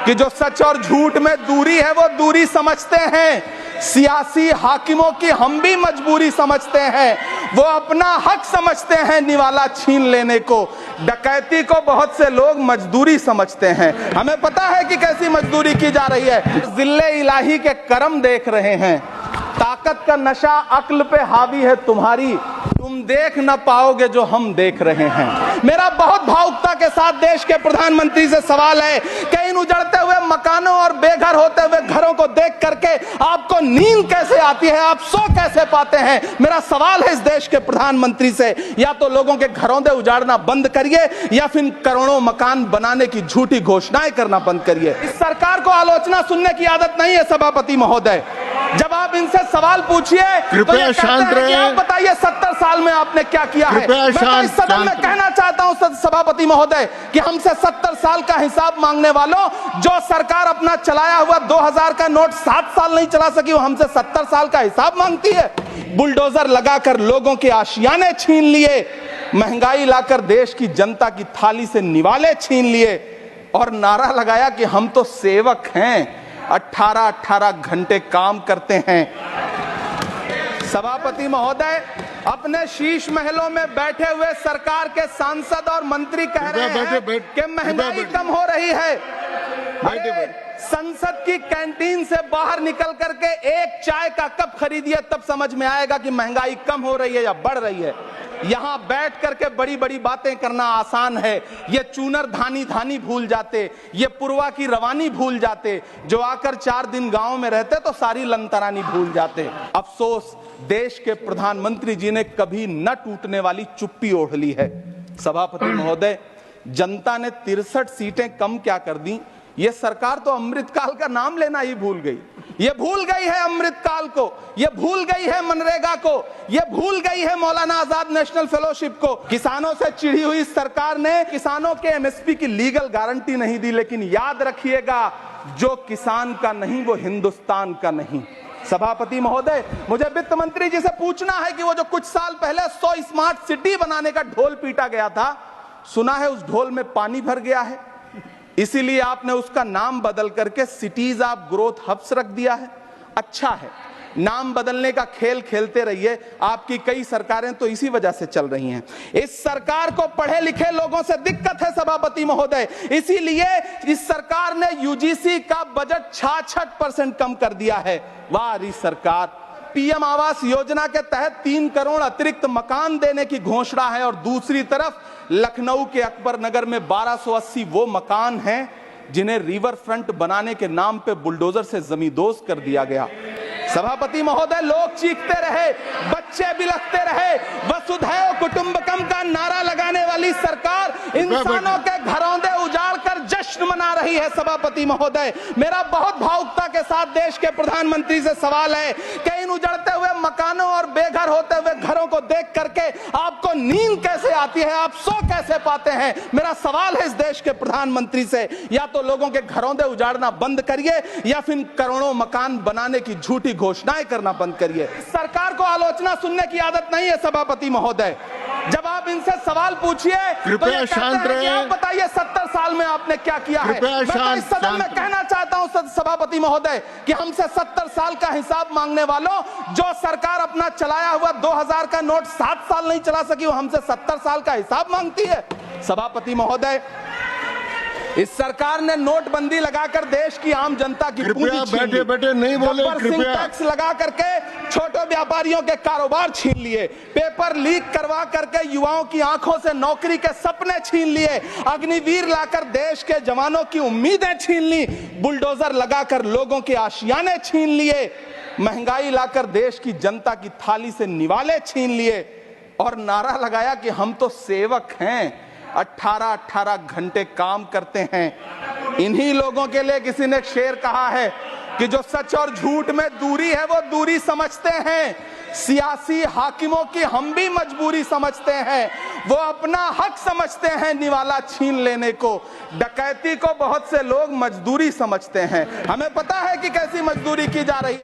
कि जो सच और झूठ में दूरी है वो दूरी समझते हैं। सियासी हाकिमों की हम भी मजबूरी समझते हैं। वो अपना हक समझते हैं निवाला छीन लेने को। डकैती को बहुत से लोग मजदूरी समझते हैं। हमें पता है कि कैसी मजदूरी की जा रही है। जिल्ले इलाही के करम देख रहे हैं। ताकत का नशा अक्ल पे हावी है तुम्हारी, तुम देख न पाओगे जो हम देख रहे हैं। मेरा बहुत भावुकता के साथ देश के प्रधानमंत्री से सवाल है कि इन उजड़ते हुए मकानों और बेघर होते हुए घरों को देख करके आपको नींद कैसे आती है, आप सो कैसे पाते हैं। मेरा सवाल है इस देश के प्रधानमंत्री से, या तो लोगों के घरों दे उजाड़ना बंद करिए या फिर करोड़ों मकान बनाने की झूठी घोषणाएं करना बंद करिए। इस सरकार को आलोचना सुनने की आदत नहीं है सभापति महोदय। जब आप इनसे सवाल पूछिए तो ये शांत रहे। आप बताइए 70 साल में आपने क्या किया है। मैं तो इस सदन में कहना चाहता हूं सभापति महोदय कि हमसे 70 साल का हिसाब मांगने वालों, जो सरकार अपना चलाया हुआ 2000 का नोट 7 साल नहीं चला सकी, वो हमसे 70 साल का हिसाब मांगती है। बुलडोजर लगाकर लोगों के आशियाने छीन लिए, महंगाई लाकर देश की जनता की थाली से निवाले छीन लिए और नारा लगाया कि हम तो सेवक हैं, 18-18 घंटे काम करते हैं। सभापति महोदय, अपने शीश महलों में बैठे हुए सरकार के सांसद और मंत्री कह रहे हैं कि महंगाई कम हो रही है। संसद की कैंटीन से बाहर निकल करके एक चाय का कप खरीदिए, तब समझ में आएगा कि महंगाई कम हो रही है या बढ़ रही है। यहां बैठ करके बड़ी बड़ी बातें करना आसान है। ये चूनर धानी धानी भूल जाते, ये पुरवा की रवानी भूल जाते, जो आकर 4 दिन गांव में रहते तो सारी लंतरानी भूल जाते। अफसोस देश के प्रधानमंत्री जी ने कभी न टूटने वाली चुप्पी ओढ़ ली है। सभापति महोदय, जनता ने 63 सीटें कम क्या कर दी, ये सरकार तो अमृतकाल का नाम लेना ही भूल गई। ये भूल गई है अमृतकाल को, ये भूल गई है मनरेगा को, ये भूल गई है मौलाना आजाद नेशनल फेलोशिप को। किसानों से चिढ़ी हुई सरकार ने किसानों के एमएसपी की लीगल गारंटी नहीं दी, लेकिन याद रखिएगा, जो किसान का नहीं वो हिंदुस्तान का नहीं। सभापति महोदय, मुझे वित्त मंत्री जी से पूछना है कि वो जो कुछ साल पहले 100 स्मार्ट सिटी बनाने का ढोल पीटा गया था, सुना है उस ढोल में पानी भर गया है, इसीलिए आपने उसका नाम बदल करके सिटीज ऑफ ग्रोथ हब्स रख दिया है। अच्छा है, नाम बदलने का खेल खेलते रहिए, आपकी कई सरकारें तो इसी वजह से चल रही हैं। इस सरकार को पढ़े लिखे लोगों से दिक्कत है सभापति महोदय, इसीलिए इस सरकार ने यूजीसी का बजट 66% कम कर दिया है। वाह सरकार, पीएम आवास योजना के तहत 3 करोड़ अतिरिक्त मकान देने की घोषणा है और दूसरी तरफ लखनऊ के अकबर नगर में 1280 वो मकान हैं जिन्हें रिवर फ्रंट बनाने के नाम पे बुलडोजर से जमींदोज कर दिया गया। सभापति महोदय, लोग चीखते रहे, बच्चे बिलखते रहे, वसुधैव कुटुंबकम का नारा लगाने वाली सरकार इंसानों के घरों दे उजाड़ कर जश्न मना रही है। सभापति महोदय, मेरा बहुत भावुकता के साथ देश के प्रधानमंत्री से सवाल है कि इन उजड़ते हुए मकानों और बेघर होते हुए घरों को देख करके आपको नींद कैसे आती है, आप सो कैसे पाते हैं। मेरा सवाल है इस देश के प्रधानमंत्री से, या तो लोगों के घरों दे उजाड़ना बंद करिए या फिर करोड़ों मकान बनाने की झूठी घोषणाएं करना बंद करिए। सरकार को आलोचना सुनने की आदत नहीं है सभापति महोदय। जब आप इनसे सवाल पूछिए तो ये शांत रहे। आप बताइए 70 साल में आपने क्या किया है। मैं तो इस सदन में कहना चाहता हूं सभापति महोदय कि हमसे 70 साल का हिसाब मांगने वालों, जो सरकार अपना चलाया हुआ 2000 का नोट 7 साल नहीं चला सकी, वो हमसे 70 साल का हिसाब मांगती है। सभापति महोदय, इस सरकार ने नोटबंदी लगाकर देश की आम जनता की पूंजी छीन ली, बैठे नहीं बोले, टैक्स लगा करके छोटे व्यापारियों के कारोबार छीन लिए, पेपर लीक करवा करके युवाओं की आंखों से नौकरी के सपने छीन लिए, अग्निवीर लाकर देश के जवानों की उम्मीदें छीन ली, बुलडोजर लगाकर लोगों के आशियाने छीन लिए, महंगाई लाकर देश की जनता की थाली से निवाले छीन लिए और नारा लगाया कि हम तो सेवक हैं, 18-18 घंटे काम करते हैं। इन्हीं लोगों के लिए किसी ने शेर कहा है कि जो सच और झूठ में दूरी है वो दूरी समझते हैं। सियासी हाकिमों की हम भी मजबूरी समझते हैं। वो अपना हक समझते हैं निवाला छीन लेने को। डकैती को बहुत से लोग मजदूरी समझते हैं। हमें पता है कि कैसी मजदूरी की जा रही है।